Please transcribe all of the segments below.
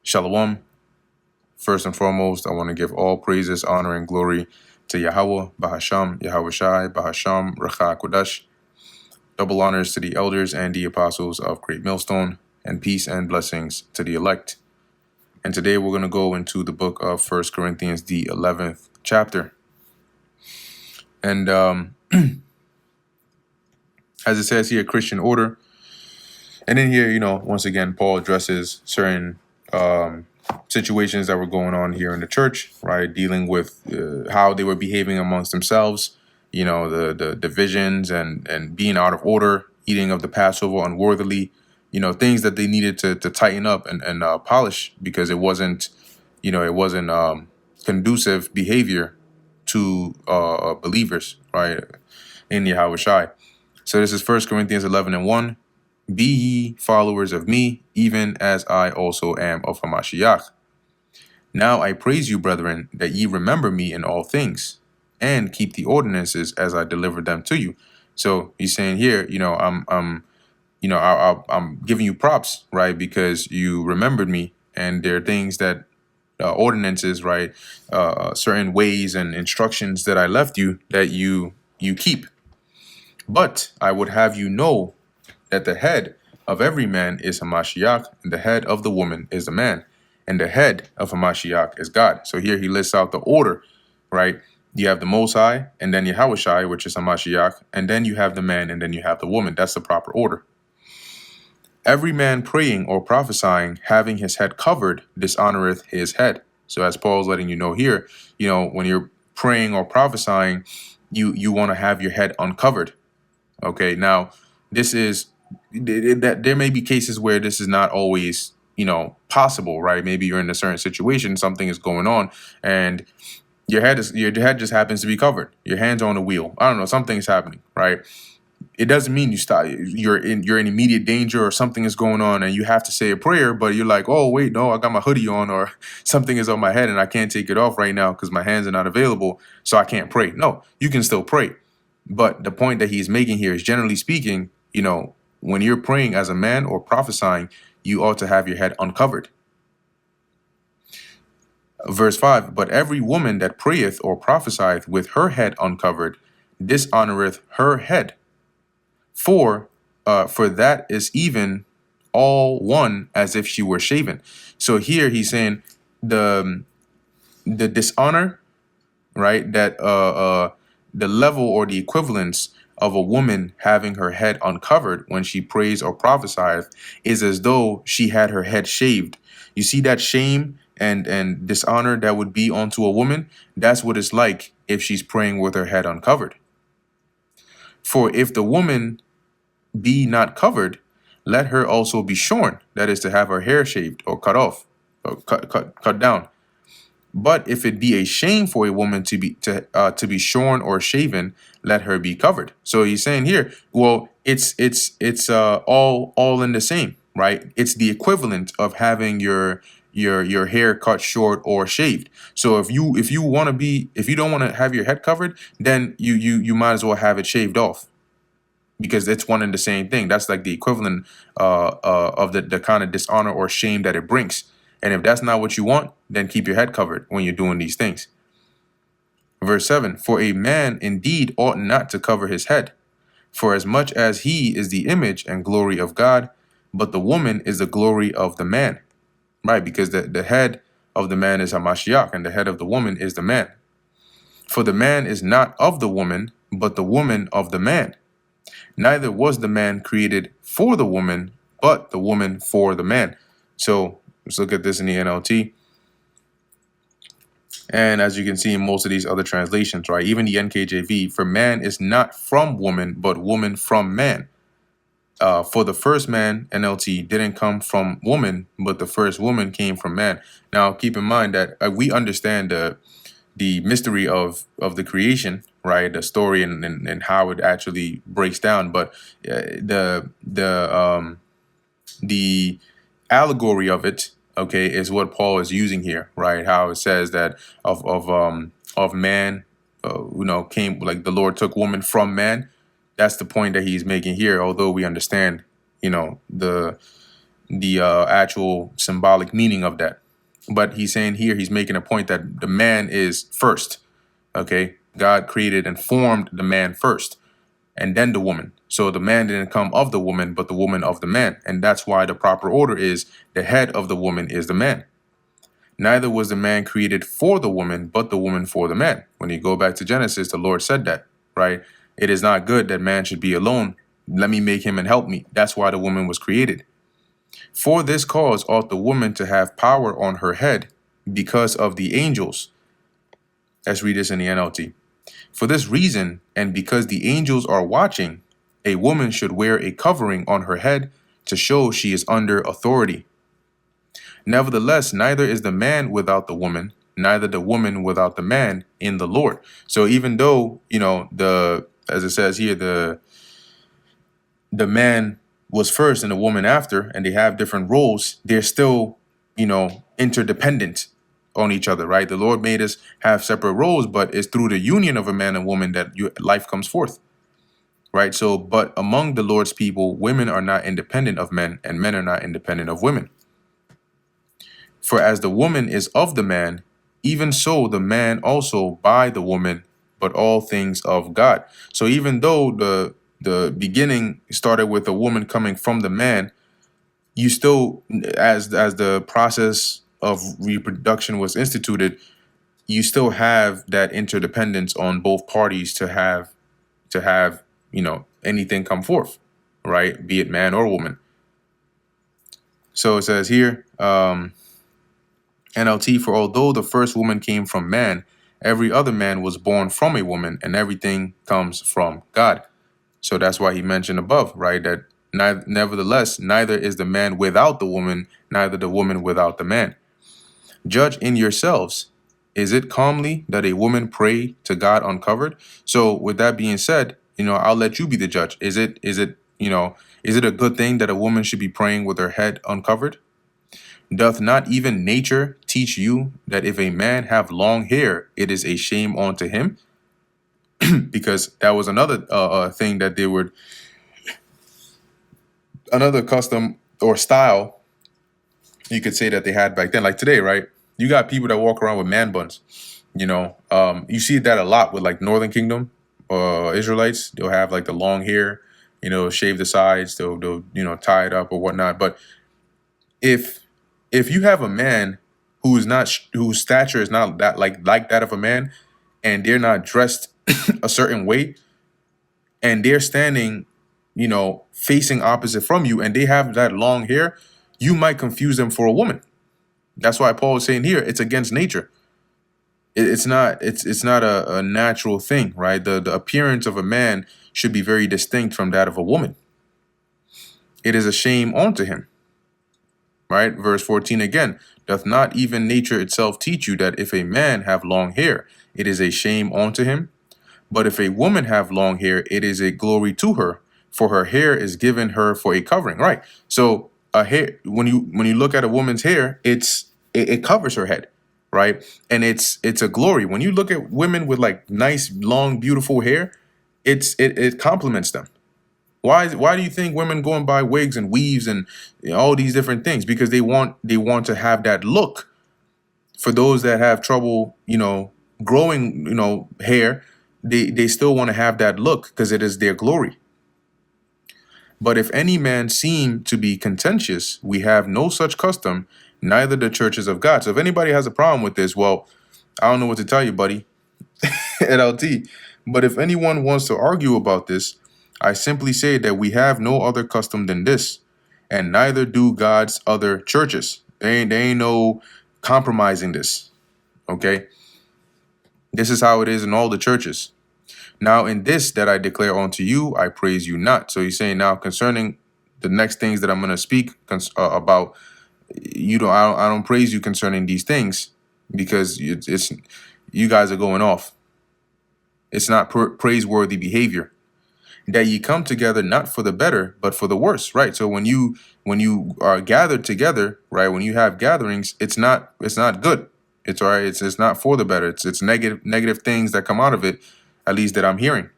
Shalom. First and foremost, I want to give all praises, honor, and glory to Yahweh, Bahasham, Yahweh Shai, Bahasham, Racha Kodash. Double honors to the elders and the apostles of Great Millstone, and peace and blessings to the elect. And today we're going to go into the book of First Corinthians, the 11th chapter. And as it says here, Christian order. And in here, once again, Paul addresses certain situations that were going on here in the church, right? Dealing with how they were behaving amongst themselves, the divisions and being out of order, eating of the Passover unworthily, things that they needed to tighten up and polish, because it wasn't conducive behavior to believers, right? In Yahweh Shai. So this is 1 Corinthians 11:1. Be ye followers of me, even as I also am of Hamashiach. Now I praise you, brethren, that ye remember me in all things, and keep the ordinances as I delivered them to you. So he's saying here, I'm giving you props, right? Because you remembered me, and there are things that ordinances, right? Certain ways and instructions that I left you that you keep. But I would have you know that the head of every man is Hamashiach, and the head of the woman is the man, and the head of Hamashiach is God. So here he lists out the order, right? You have the Most High, and then Yahweh Shai, which is Hamashiach, and then you have the man, and then you have the woman. That's the proper order. Every man praying or prophesying, having his head covered, dishonoreth his head. So as Paul's letting you know here, when you're praying or prophesying, you want to have your head uncovered. Okay, now this is that there may be cases where this is not always possible, right? Maybe you're in a certain situation, something is going on, and your head just happens to be covered. Your hands are on the wheel. I don't know, something's happening, right? It doesn't mean you stop. You're in immediate danger, or something is going on, and you have to say a prayer. But you're like, oh wait, no, I got my hoodie on, or something is on my head, and I can't take it off right now because my hands are not available, so I can't pray. No, you can still pray. But the point that he's making here is, generally speaking, when you're praying as a man or prophesying, you ought to have your head uncovered. Verse 5, but every woman that prayeth or prophesieth with her head uncovered dishonoreth her head. For that is even all one as if she were shaven. So here he's saying the dishonor, right? That the level or the equivalence of a woman having her head uncovered when she prays or prophesieth is as though she had her head shaved. You see that shame and dishonor that would be onto a woman? That's what it's like if she's praying with her head uncovered. For if the woman be not covered, let her also be shorn, that is, to have her hair shaved or cut off, or cut down. But if it be a shame for a woman to be shorn or shaven, let her be covered. So he's saying here, well, it's all in the same, right? It's the equivalent of having your hair cut short or shaved. So if you don't want to have your head covered, then you might as well have it shaved off, because it's one and the same thing. That's like the equivalent of the kind of dishonor or shame that it brings. And if that's not what you want, then keep your head covered when you're doing these things. Verse 7, for a man indeed ought not to cover his head, for as much as he is the image and glory of God, but the woman is the glory of the man. Right, because the head of the man is Hamashiach, and the head of the woman is the man. For the man is not of the woman, but the woman of the man. Neither was the man created for the woman, but the woman for the man. So let's look at this in the NLT. And as you can see in most of these other translations, right, even the NKJV, for man is not from woman, but woman from man. For the first man, NLT, didn't come from woman, but the first woman came from man. Now, keep in mind that we understand the mystery of the creation, right? The story and how it actually breaks down. But the allegory of it, okay, is what Paul is using here, right? How it says that of man, came, like the Lord took woman from man. That's the point that he's making here. Although we understand, the the actual symbolic meaning of that. But he's saying here, he's making a point that the man is first. Okay, God created and formed the man first, and then the woman. So the man didn't come of the woman, but the woman of the man. And that's why the proper order is the head of the woman is the man. Neither was the man created for the woman, but the woman for the man. When you go back to Genesis, the Lord said that, right? It is not good that man should be alone. Let me make him and help me. That's why the woman was created. For this cause ought the woman to have power on her head because of the angels. Let's read this in the NLT. For this reason, and because the angels are watching, a woman should wear a covering on her head to show she is under authority. Nevertheless, neither is the man without the woman, neither the woman without the man in the Lord. So even though, as it says here, the man was first and the woman after, and they have different roles, they're still, interdependent on each other, right? The Lord made us have separate roles, but it's through the union of a man and woman that life comes forth, right? So, but among the Lord's people, women are not independent of men, and men are not independent of women. For as the woman is of the man, even so the man also by the woman, but all things of God. So even though the beginning started with a woman coming from the man, you still, as the process of reproduction was instituted, you still have that interdependence on both parties to have anything come forth, right? Be it man or woman. So it says here, NLT, for although the first woman came from man, every other man was born from a woman, and everything comes from God. So that's why he mentioned above, right, that nevertheless, neither is the man without the woman, neither the woman without the man. Judge in yourselves. Is it calmly that a woman pray to God uncovered? So with that being said, I'll let you be the judge. Is it a good thing that a woman should be praying with her head uncovered? Doth not even nature teach you that if a man have long hair, it is a shame unto him? Because that was another thing that they would, another custom or style, you could say, that they had back then. Like today, right? You got people that walk around with man buns. You see that a lot with like Northern Kingdom Israelites. They'll have like the long hair, shave the sides, they'll tie it up or whatnot. But if you have a man whose stature is not that like that of a man, and they're not dressed a certain way, and they're standing, facing opposite from you, and they have that long hair, you might confuse them for a woman. That's why Paul is saying here, it's against nature. It's not a natural thing, right? The appearance of a man should be very distinct from that of a woman. It is a shame unto him. Right? Verse 14 again, doth not even nature itself teach you that if a man have long hair, it is a shame unto him? But if a woman have long hair, it is a glory to her, for her hair is given her for a covering. Right? So a hair, when you look at a woman's hair, it covers her head, right? And it's a glory. When you look at women with like nice, long, beautiful hair, it complements them. Why do you think women go and buy wigs and weaves and all these different things? Because they want to have that look. For those that have trouble, growing, hair, they still want to have that look because it is their glory. But if any man seem to be contentious, we have no such custom, neither the churches of God. So if anybody has a problem with this, well, I don't know what to tell you, buddy, NLT. But if anyone wants to argue about this, I simply say that we have no other custom than this, and neither do God's other churches. They ain't no compromising this, okay? This is how it is in all the churches. Now in this that I declare unto you, I praise you not. So he's saying now concerning the next things that I'm going to speak about, I don't praise you concerning these things because it's you guys are going off. It's not praiseworthy behavior. That ye come together not for the better, but for the worse, right? So when you are gathered together, right? When you have gatherings, it's not good. It's all right. It's not for the better. It's negative things that come out of it, at least that I'm hearing.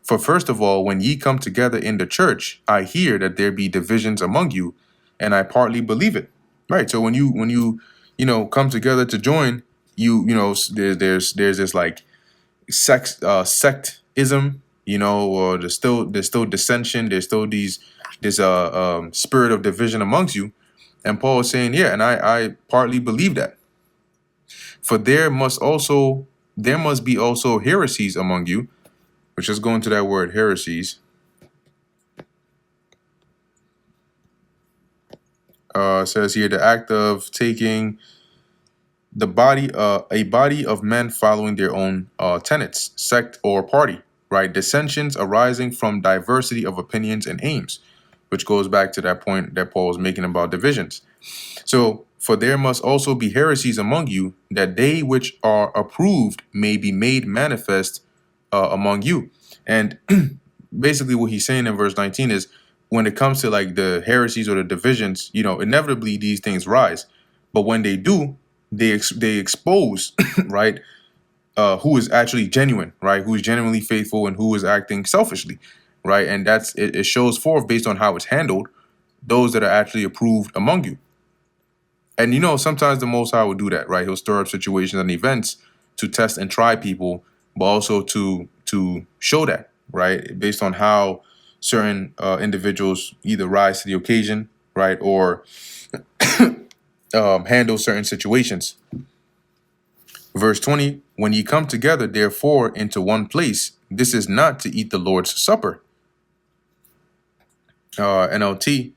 For first of all, when ye come together in the church, I hear that there be divisions among you, and I partly believe it. Right. So when you come together to join, there's this like sectism, or there's still dissension, there's still this spirit of division amongst you. And Paul is saying, yeah, and I partly believe that. For there must be also heresies among you, which is going to that word heresies. Says here the act of taking a body of men following their own tenets, sect, or party, right? Dissensions arising from diversity of opinions and aims, which goes back to that point that Paul was making about divisions. So, for there must also be heresies among you, that they which are approved may be made manifest among you. And basically, what he's saying in verse 19 is, when it comes to like the heresies or the divisions, inevitably these things rise. But when they do, they expose, right, who is actually genuine, right, who is genuinely faithful and who is acting selfishly, right, and it shows forth based on how it's handled those that are actually approved among you. And sometimes the Most High will do that, right? He'll stir up situations and events to test and try people, but also to show that, right, based on how certain individuals either rise to the occasion, right, or handle certain situations. Verse 20: When ye come together, therefore, into one place, this is not to eat the Lord's supper. NLT,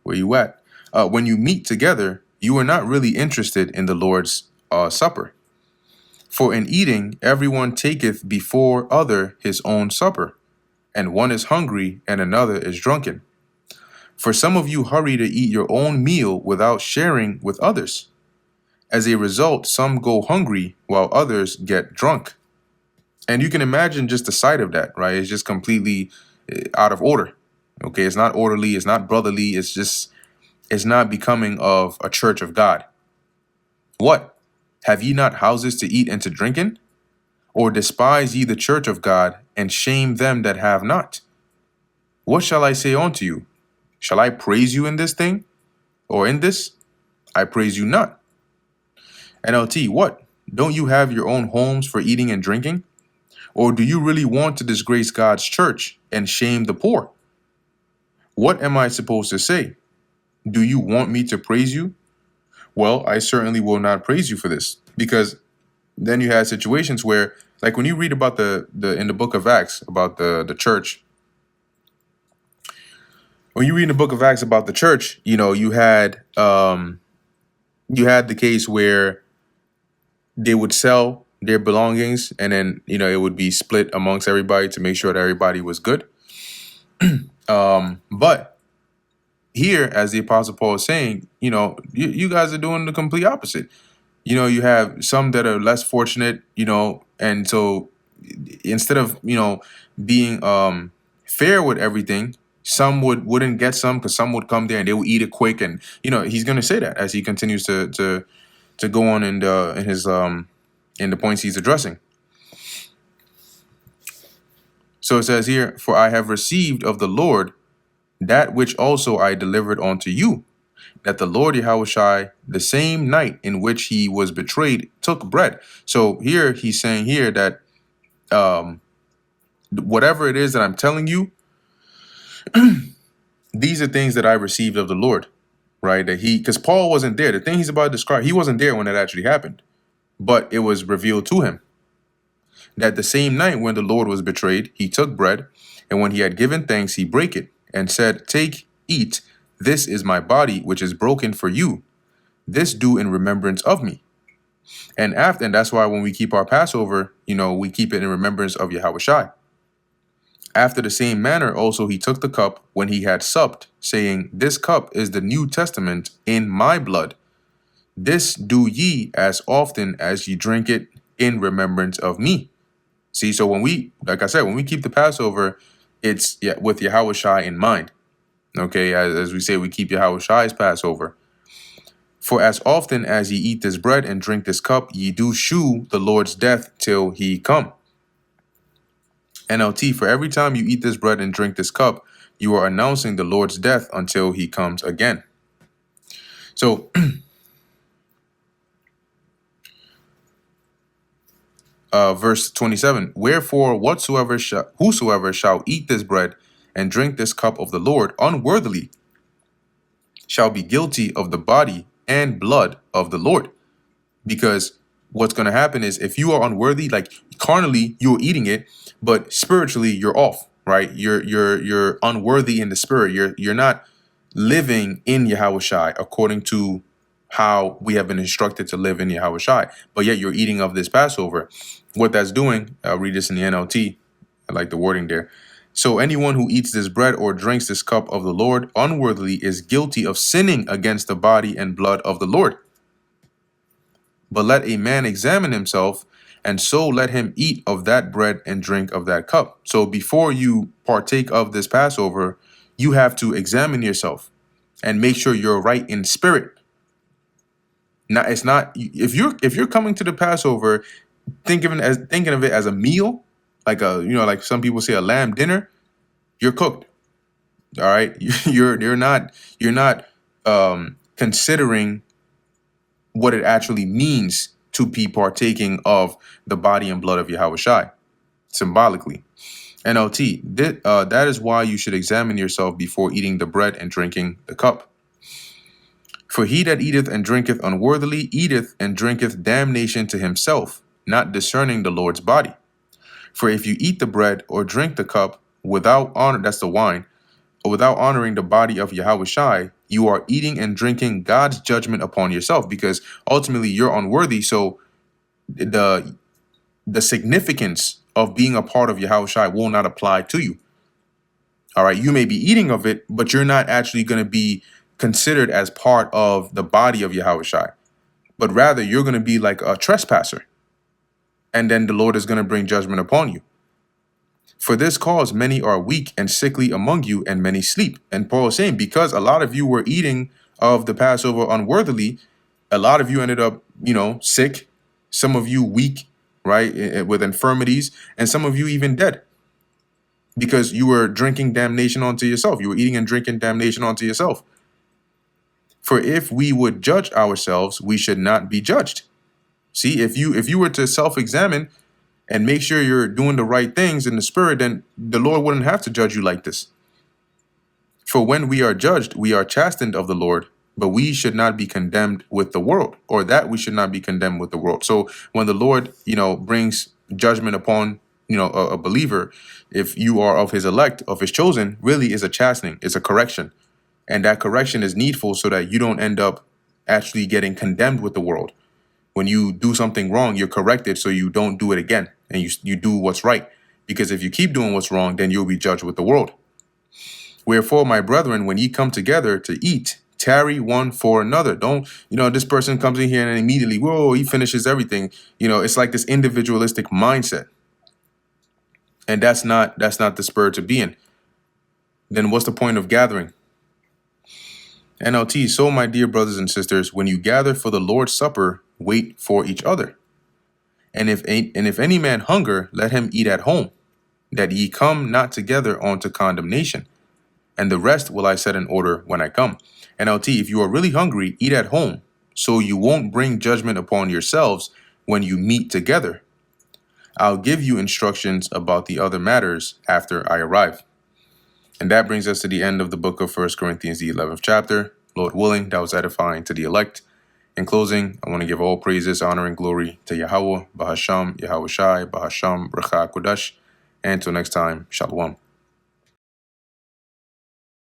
where you at? When you meet together, you are not really interested in the Lord's supper. For in eating, everyone taketh before other his own supper, and one is hungry and another is drunken. For some of you hurry to eat your own meal without sharing with others. As a result, some go hungry while others get drunk. And you can imagine just the sight of that, right? It's just completely out of order. Okay, it's not orderly, it's not brotherly, it's not becoming of a church of God. What? Have ye not houses to eat and to drink in? Or despise ye the church of God, and shame them that have not? What shall I say unto you? Shall I praise you in this thing? Or in this? I praise you not. NLT, what? Don't you have your own homes for eating and drinking? Or do you really want to disgrace God's church and shame the poor? What am I supposed to say? Do you want me to praise you? Well, I certainly will not praise you for this, because then you had situations where, like when you read about the in the book of Acts about the church, when you read in the book of Acts about the church, you had the case where they would sell their belongings, and then it would be split amongst everybody to make sure that everybody was good. But here, as the Apostle Paul is saying, you guys are doing the complete opposite. You have some that are less fortunate, and so instead of being fair with everything, some wouldn't get some, because some would come there and they would eat it quick. And he's going to say that as he continues to go on in the points he's addressing. So it says here, for I have received of the Lord that which also I delivered unto you, that the Lord Yahushua, the same night in which he was betrayed, took bread. So here he's saying here that whatever it is that I'm telling you, these are things that I received of the Lord, right? Because Paul wasn't there. The thing he's about to describe, he wasn't there when that actually happened, but it was revealed to him that the same night when the Lord was betrayed, he took bread, and when he had given thanks, he brake it and said, Take, eat, this is my body, which is broken for you. This do in remembrance of me. And that's why when we keep our Passover, we keep it in remembrance of Yahushua. After the same manner also he took the cup when he had supped, saying, This cup is the New Testament in my blood. This do ye as often as ye drink it in remembrance of me. See, so when we keep the Passover, it's with Yahushua in mind. Okay, as we say, we keep Yahushua's Passover. For as often as ye eat this bread and drink this cup, ye do shew the Lord's death till he come. NLT, for every time you eat this bread and drink this cup, You are announcing the Lord's death until he comes again. So, verse 27, wherefore whosoever shall eat this bread and drink this cup of the Lord unworthily shall be guilty of the body and blood of the Lord. Because what's going to happen is, if you are unworthy, like carnally you're eating it, but spiritually you're off, right? You're unworthy in the spirit. You're not living in Yahushai according to how we have been instructed to live in Yahushai, but yet you're eating of this Passover. What that's doing, I'll read this in the NLT. I like the wording there. So anyone who eats this bread or drinks this cup of the Lord unworthily is guilty of sinning against the body and blood of the Lord. But let a man examine himself, and so let him eat of that bread and drink of that cup. So before you partake of this Passover, you have to examine yourself and make sure you're right in spirit. Now, it's not, if you're coming to the Passover thinking of it as a meal, like like some people say, a lamb dinner, you're cooked. All right, you're not considering what it actually means to be partaking of the body and blood of Yahushai symbolically. NLT, that is why you should examine yourself before eating the bread and drinking the cup. For he that eateth and drinketh unworthily eateth and drinketh damnation to himself, not discerning the Lord's body. For if you eat the bread or drink the cup without honor, that's the wine, or without honoring the body of Yahushai, you are eating and drinking God's judgment upon yourself, because ultimately you're unworthy. So the significance of being a part of Yahushai will not apply to you. All right, you may be eating of it, but you're not actually going to be considered as part of the body of Yahushai, but rather you're going to be like a trespasser. And then the Lord is going to bring judgment upon you. For this cause, many are weak and sickly among you, and many sleep. And Paul is saying, because a lot of you were eating of the Passover unworthily, a lot of you ended up, sick. Some of you weak, right, with infirmities, and some of you even dead, because you were drinking damnation onto yourself. You were eating and drinking damnation onto yourself. For if we would judge ourselves, we should not be judged. See, if you were to self-examine and make sure you're doing the right things in the spirit, then the Lord wouldn't have to judge you like this. For when we are judged, we are chastened of the Lord, but we should not be condemned with the world, or that we should not be condemned with the world. So when the Lord, brings judgment upon, a believer, if you are of his elect, of his chosen, really is a chastening, it's a correction. And that correction is needful so that you don't end up actually getting condemned with the world. When you do something wrong, you're corrected so you don't do it again, and you do what's right. Because if you keep doing what's wrong, then you'll be judged with the world. Wherefore, my brethren, when ye come together to eat, tarry one for another. Don't, this person comes in here and immediately, whoa, he finishes everything. It's like this individualistic mindset. And that's not the spirit to be in. Then what's the point of gathering? NLT, so my dear brothers and sisters, when you gather for the Lord's Supper, wait for each other. And if any man hunger, let him eat at home, that ye come not together unto condemnation. And the rest will I set in order when I come. NLT, if you are really hungry, eat at home, so you won't bring judgment upon yourselves when you meet together. I'll give you instructions about the other matters after I arrive. And that brings us to the end of the book of 1 Corinthians, the 11th chapter. Lord willing, that was edifying to the elect. In closing, I want to give all praises, honor, and glory to Yahweh, Bahasham, Yahushai, Bahasham, Bracha, Kodash. And until next time, Shalom.